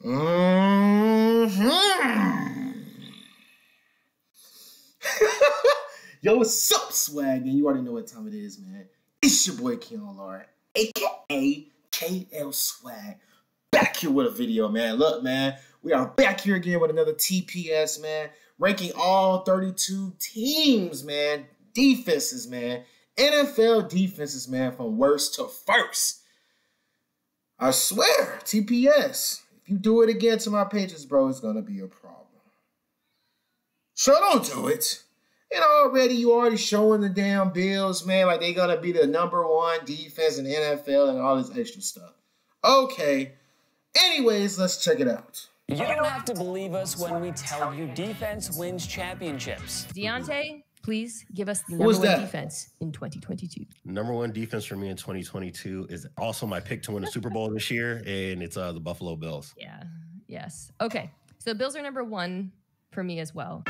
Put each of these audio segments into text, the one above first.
Yo, what's up, swag? Man, you already know what time it is, man. It's your boy Keon Lord, aka KL Swag, back here with a video, man. Look, man, we are back here again with another TPS, man. Ranking all 32 teams, man. Defenses, man. NFL defenses, man, from worst to first. I swear, TPS. If you do it again to my pages, bro, it's gonna be a problem. So don't do it. And you already showing the damn Bills, man, like they gonna be the #1 defense in the NFL and all this extra stuff. Okay. Anyways, let's check it out. You don't have to believe us when we tell you defense wins championships. Deontay, please give us the #1 defense in 2022. #1 defense for me in 2022 is also my pick to win the Super Bowl this year, and it's the Buffalo Bills. Yeah. Yes. Okay. So the Bills are #1 for me as well.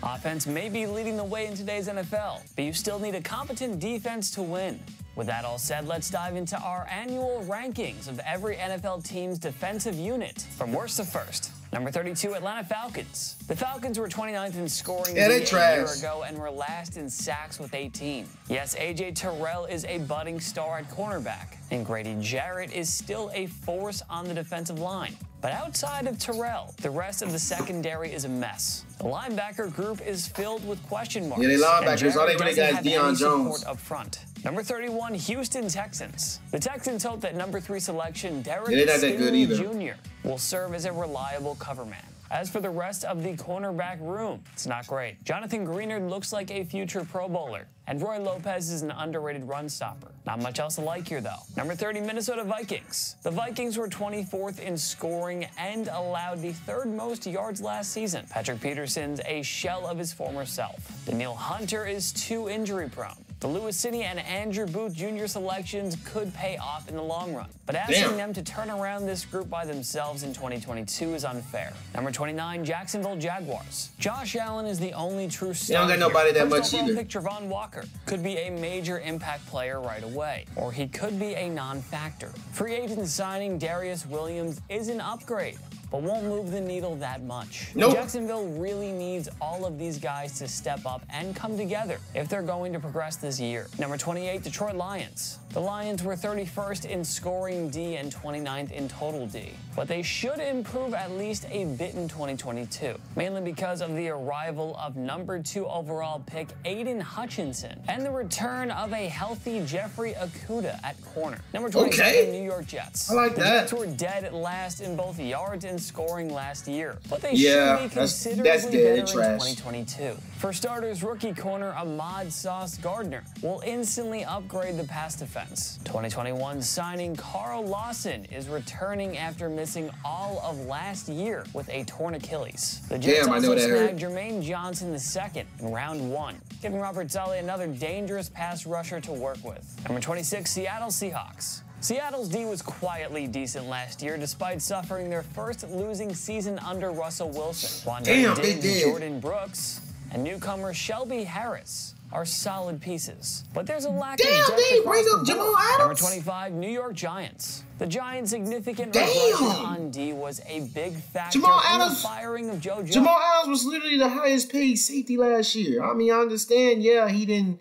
Offense may be leading the way in today's NFL, but you still need a competent defense to win. With that all said, let's dive into our annual rankings of every NFL team's defensive unit, from worst to first. Number 32, Atlanta Falcons. The Falcons were 29th in scoring a year ago and were last in sacks with 18. Yes, A.J. Terrell is a budding star at cornerback, and Grady Jarrett is still a force on the defensive line. But outside of Terrell, the rest of the secondary is a mess. The linebacker group is filled with question marks. Yeah, they linebackers. All they really got is Deion Jones up front. Number 31, Houston Texans. The Texans hope that number 3 selection, Derek Jr. will serve as a reliable cover man. As for the rest of the cornerback room, it's not great. Jonathan Greenard looks like a future Pro Bowler, and Roy Lopez is an underrated run stopper. Not much else to like here, though. Number 30, Minnesota Vikings. The Vikings were 24th in scoring and allowed the 3rd most yards last season. Patrick Peterson's a shell of his former self. Danielle Hunter is too injury-prone. The Lewis City and Andrew Booth Jr. selections could pay off in the long run, but asking them to turn around this group by themselves in 2022 is unfair. Number 29, Jacksonville Jaguars. Josh Allen is the only true star. They don't got nobody that much either. Pick Travon Walker. Could be a major impact player right away, or he could be a non-factor. Free agent signing Darius Williams is an upgrade, but won't move the needle that much. Nope. Jacksonville really needs all of these guys to step up and come together if they're going to progress this year. Number 28, Detroit Lions. The Lions were 31st in scoring D and 29th in total D, but they should improve at least a bit in 2022, mainly because of the arrival of number 2 overall pick Aiden Hutchinson and the return of a healthy Jeffrey Okudah at corner. Number 27, New York Jets. I like that. The Jets were dead at last in both yards and scoring last year, but they should be considerably better in 2022. For starters, rookie corner Ahmad Sauce Gardner will instantly upgrade the pass defense. 2021 signing Carl Lawson is returning after missing all of last year with a torn Achilles. The Jets also snagged Jermaine Johnson II in round 1, giving Robert Saleh another dangerous pass rusher to work with. Number 26, Seattle Seahawks. Seattle's D was quietly decent last year, despite suffering their first losing season under Russell Wilson. Jordan Brooks and newcomer Shelby Harris are solid pieces, but there's a lack of depth across the board. Number 25, New York Giants. The Giants' significant regression on D was a big factor in the firing of Joe Judge. Jamal Adams was literally the highest paid safety last year. I mean, I understand, yeah, he didn't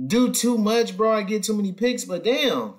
do too much, bro. I get too many picks, but damn.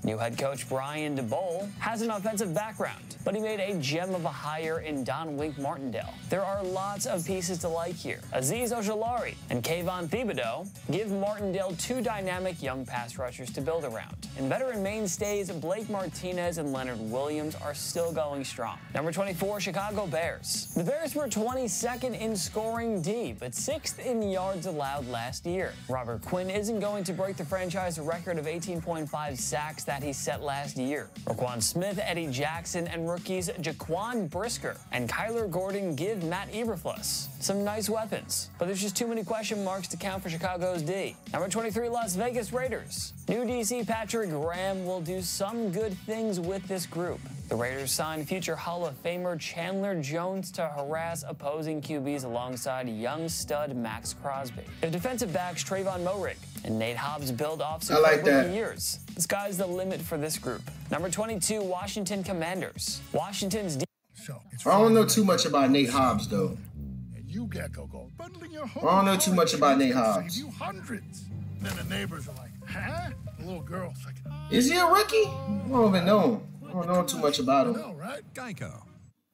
New head coach Brian DeBole has an offensive background, but he made a gem of a hire in Don Wink Martindale. There are lots of pieces to like here. Azeez Ojulari and Kayvon Thibodeau give Martindale 2 dynamic young pass rushers to build around. And veteran mainstays Blake Martinez and Leonard Williams are still going strong. Number 24, Chicago Bears. The Bears were 22nd in scoring D, but 6th in yards allowed last year. Robert Quinn isn't going to break the franchise record of 18.5 sacks that he set last year. Roquan Smith, Eddie Jackson, and rookies Jaquan Brisker and Kyler Gordon give Matt Eberflus some nice weapons, but there's just too many question marks to count for Chicago's D. Number 23, Las Vegas Raiders. New DC Patrick Graham will do some good things with this group. The Raiders signed future Hall of Famer Chandler Jones to harass opposing QBs alongside young stud Max Crosby. The defensive backs Trayvon Moehrig and Nate Hobbs build off some rookie years. The sky's the limit for this group. Number 22, Washington Commanders. Washington's I don't know too much about Nate Hobbs, though. I don't know too much about Nate Hobbs. Then the neighbors are like, huh? The little girl's like, is he a rookie? I don't even know him. I don't know too much about him. No, right? Geico.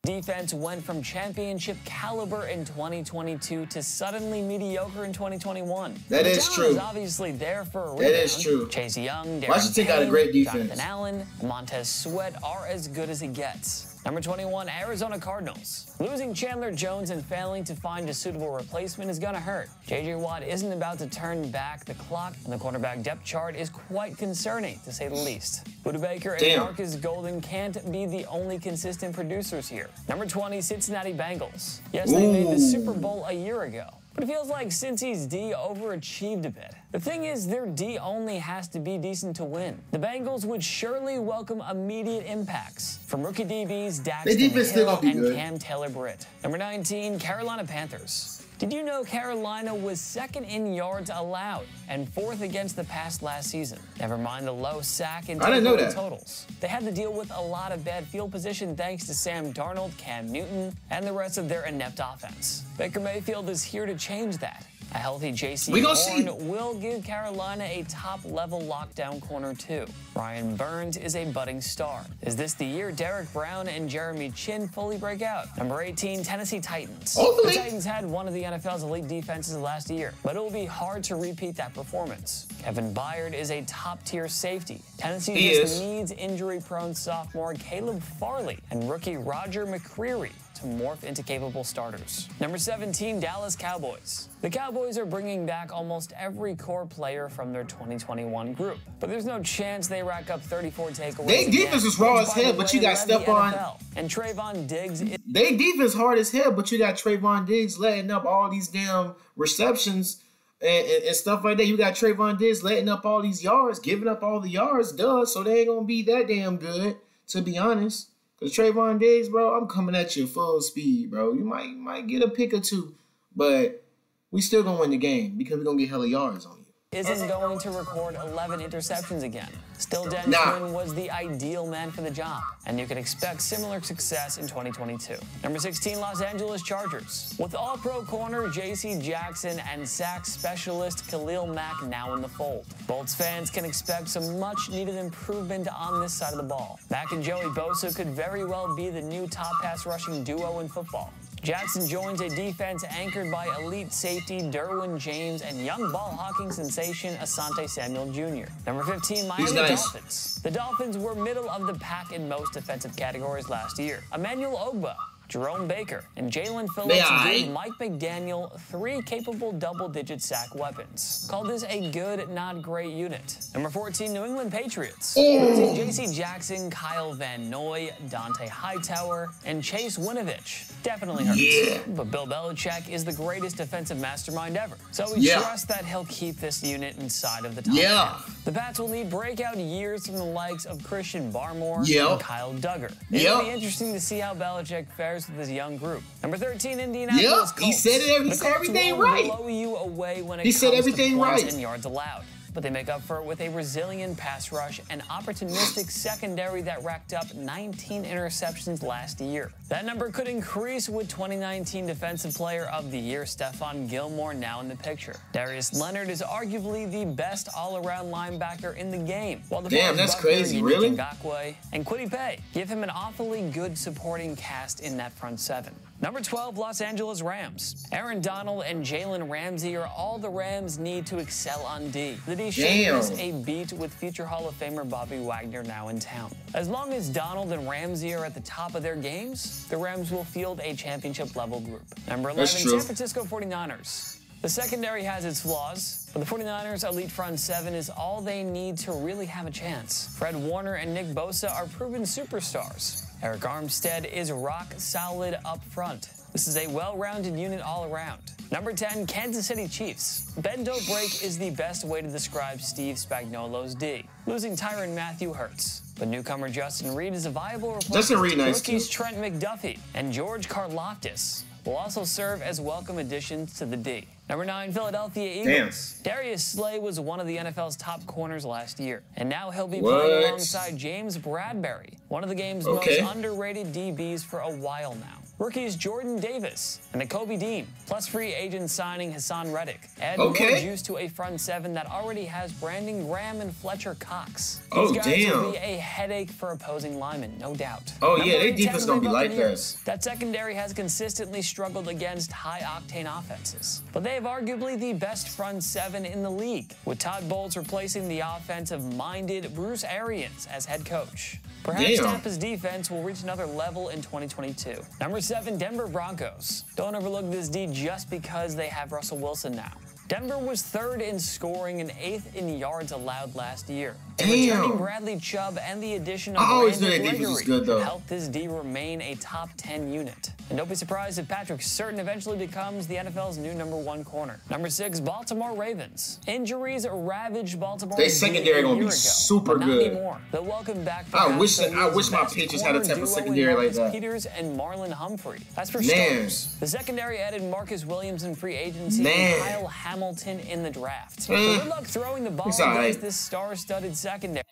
Defense went from championship caliber in 2022 to suddenly mediocre in 2021. That is true. Is obviously there for a reason. That is true. Chase Young, Washington got a great defense. Jonathan Allen, Montez Sweat are as good as it gets. Number 21, Arizona Cardinals. Losing Chandler Jones and failing to find a suitable replacement is gonna hurt. J.J. Watt isn't about to turn back the clock, and the cornerback depth chart is quite concerning, to say the least. Budda Baker and Marcus Golden can't be the only consistent producers here. Number 20, Cincinnati Bengals. Yes, they made the Super Bowl a year ago, but it feels like Cincy's D overachieved a bit. The thing is, their D only has to be decent to win. The Bengals would surely welcome immediate impacts from rookie DBs Daxton Hill and Cam Taylor-Britt. Number 19, Carolina Panthers. Did you know Carolina was second in yards allowed and fourth against the pass last season? Never mind the low sack and totals. They had to deal with a lot of bad field position thanks to Sam Darnold, Cam Newton, and the rest of their inept offense. Baker Mayfield is here to change that. A healthy J.C. Horn will give Carolina a top-level lockdown corner, too. Ryan Burns is a budding star. Is this the year Derek Brown and Jeremy Chin fully break out? Number 18, Tennessee Titans. The Titans had one of the NFL's elite defenses last year, but it will be hard to repeat that performance. Kevin Byard is a top-tier safety. Tennessee just needs injury-prone sophomore Caleb Farley and rookie Roger McCreary to morph into capable starters. Number 17, Dallas Cowboys. The Cowboys are bringing back almost every core player from their 2021 group, but there's no chance they rack up 34 takeaways. They defense is raw as hell, but you got Stephon. And Trayvon Diggs. They defense hard as hell, but you got Trayvon Diggs letting up all these damn receptions and stuff like that. You got Trayvon Diggs letting up all these yards, giving up all the yards, so they ain't gonna be that damn good, to be honest. Because Trayvon Diggs, bro, I'm coming at you full speed, bro. You might get a pick or two, but we still gonna win the game because we're gonna get hella yards on you. Isn't going to record 11 interceptions again. Still, Dennis Quinn was the ideal man for the job, and you can expect similar success in 2022. Number 16, Los Angeles Chargers. With all-pro corner J.C. Jackson and sack specialist Khalil Mack now in the fold, Bolts fans can expect some much-needed improvement on this side of the ball. Mack and Joey Bosa could very well be the new top pass-rushing duo in football. Jackson joins a defense anchored by elite safety Derwin James and young ball-hawking sensation Asante Samuel Jr. Number 15, Miami Dolphins. The Dolphins were middle of the pack in most defensive categories last year. Emmanuel Ogbah, Jerome Baker, and Jalen Phillips gave Mike McDaniel 3 capable double-digit sack weapons. Call this a good, not great unit. Number 14, New England Patriots. Losing J.C. Jackson, Kyle Van Noy, Dante Hightower, and Chase Winovich definitely hurts. But Bill Belichick is the greatest defensive mastermind ever, so we trust that he'll keep this unit inside of the top 10. The Pats will need breakout years from the likes of Christian Barmore and Kyle Duggar. It'll be interesting to see how Belichick fares with his young group. Number 13, Indianapolis Colts. He said everything right. Blow you away when it comes to points and yards allowed. But they make up for it with a resilient pass rush and opportunistic secondary that racked up 19 interceptions last year. That number could increase with 2019 Defensive Player of the Year Stephon Gilmore now in the picture. Darius Leonard is arguably the best all-around linebacker in the game. While the that's crazy, really? Ngakwe and Kwity Paye give him an awfully good supporting cast in that front seven. Number 12, Los Angeles Rams. Aaron Donald and Jalen Ramsey are all the Rams need to excel on D. The D should miss a beat with future Hall of Famer Bobby Wagner now in town. As long as Donald and Ramsey are at the top of their games, the Rams will field a championship-level group. Number 11, San Francisco 49ers. The secondary has its flaws, but the 49ers' elite front seven is all they need to really have a chance. Fred Warner and Nick Bosa are proven superstars. Eric Armstead is rock solid up front. This is a well-rounded unit all around. Number 10, Kansas City Chiefs. Bend don't break is the best way to describe Steve Spagnuolo's D. Losing Tyrann Mathieu hurts, but newcomer Justin Reed is a viable replacement. Justin Reed, nice Rookies too. Trent McDuffie and George Karlaftis will also serve as welcome additions to the D. Number 9, Philadelphia Eagles. Darius Slay was one of the NFL's top corners last year, and now he'll be playing alongside James Bradbury, one of the game's most underrated DBs for a while now. Rookies Jordan Davis and Nakobe Dean, plus free agent signing Hassan Reddick, add more juice to a front seven that already has Brandon Graham and Fletcher Cox. These guys will be a headache for opposing linemen, no doubt. Oh yeah, their defense gonna be like this. That secondary has consistently struggled against high-octane offenses, but they have arguably the best front seven in the league, with Todd Bowles replacing the offensive-minded Bruce Arians as head coach. Perhaps Tampa's defense will reach another level in 2022. Number 7, Denver Broncos. Don't overlook this D just because they have Russell Wilson now. Denver was 3rd in scoring and 8th in yards allowed last year. Returning Bradley Chubb and the addition of Brandon Gregory helped this D remain a top 10 unit. And don't be surprised if Patrick Surtain eventually becomes the NFL's new number 1 corner. Number 6, Baltimore Ravens. Injuries ravaged Baltimore. Their secondary gonna be super good. They'll welcome back. I wish my Patriots had a type of secondary like that. Peters and Marlon Humphrey. That's for starters. The secondary added Marcus Williams in free agency and Kyle Hamilton in the draft. Good luck throwing the ball against this star-studded secondary.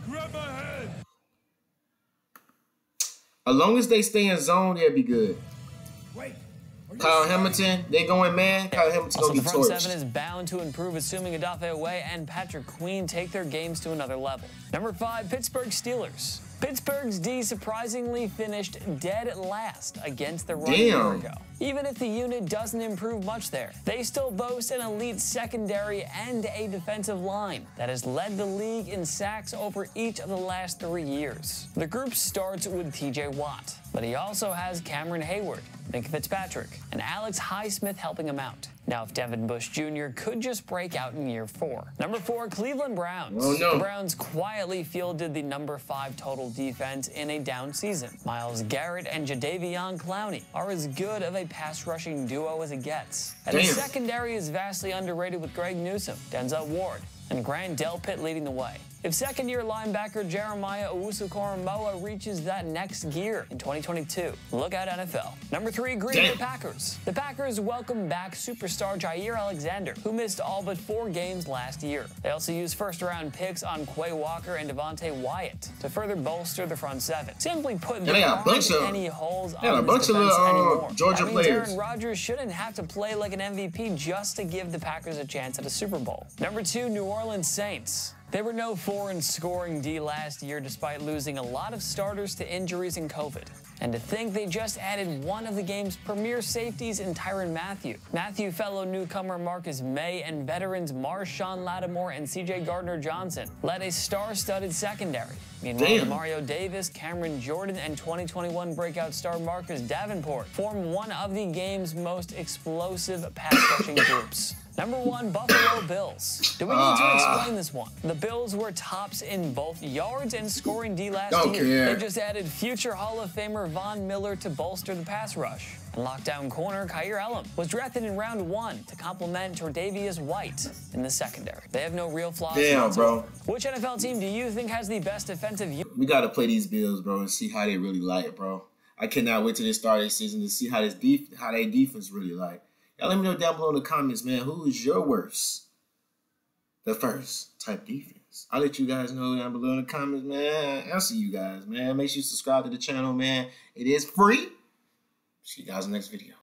Grab my head. As long as they stay in zone, they'll be good. Wait. Kyle Hamilton, they going man. Kyle Hamilton gonna be torched. The front seven is bound to improve, assuming Odafe Oweh and Patrick Queen take their games to another level. Number 5, Pittsburgh Steelers. Pittsburgh's D surprisingly finished dead last against the run a year ago. Even if the unit doesn't improve much there, they still boast an elite secondary and a defensive line that has led the league in sacks over each of the last 3 years. The group starts with TJ Watt, but he also has Cameron Hayward, Nick Fitzpatrick, and Alex Highsmith helping him out. Now, if Devin Bush Jr. could just break out in year 4. Number 4, Cleveland Browns. The Browns quietly fielded the number 5 total defense in a down season. Myles Garrett and Jadeveon Clowney are as good of a pass-rushing duo as it gets. And the secondary is vastly underrated with Greg Newsome, Denzel Ward, and Grant Delpit leading the way. If second-year linebacker Jeremiah Owusu-Koramoah reaches that next gear in 2022, look out NFL. Number 3, Green Bay Packers. The Packers welcome back superstar Jair Alexander, who missed all but 4 games last year. They also used first-round picks on Quay Walker and Devontae Wyatt to further bolster the front seven. Simply put, there aren't any holes on this defense anymore. Georgia players. Aaron Rodgers shouldn't have to play like an MVP just to give the Packers a chance at a Super Bowl. Number 2, New Orleans Saints. They were no 4 in scoring D last year despite losing a lot of starters to injuries and COVID. And to think they just added one of the game's premier safeties in Tyrann Mathieu. Mathieu fellow newcomer Marcus May and veterans Marshawn Lattimore and CJ Gardner-Johnson led a star-studded secondary. Meanwhile, Mario Davis, Cameron Jordan, and 2021 breakout star Marcus Davenport form one of the game's most explosive pass-rushing groups. Number 1, Buffalo Bills. Do we need to explain this one? The Bills were tops in both yards and scoring D last year. They just added future Hall of Famer Von Miller to bolster the pass rush. And lockdown corner Kyer Elam was drafted in round 1 to complement Tre'Davious White in the secondary. They have no real flaws. Bro. Which NFL team do you think has the best defensive unit? We got to play these Bills, bro, and see how they really like, bro. I cannot wait till they start this season to see how their defense really like. Y'all let me know down below in the comments, man, who is your worst? The first type defense. I'll let you guys know down below in the comments, man. I'll see you guys, man. Make sure you subscribe to the channel, man. It is free. See you guys in the next video.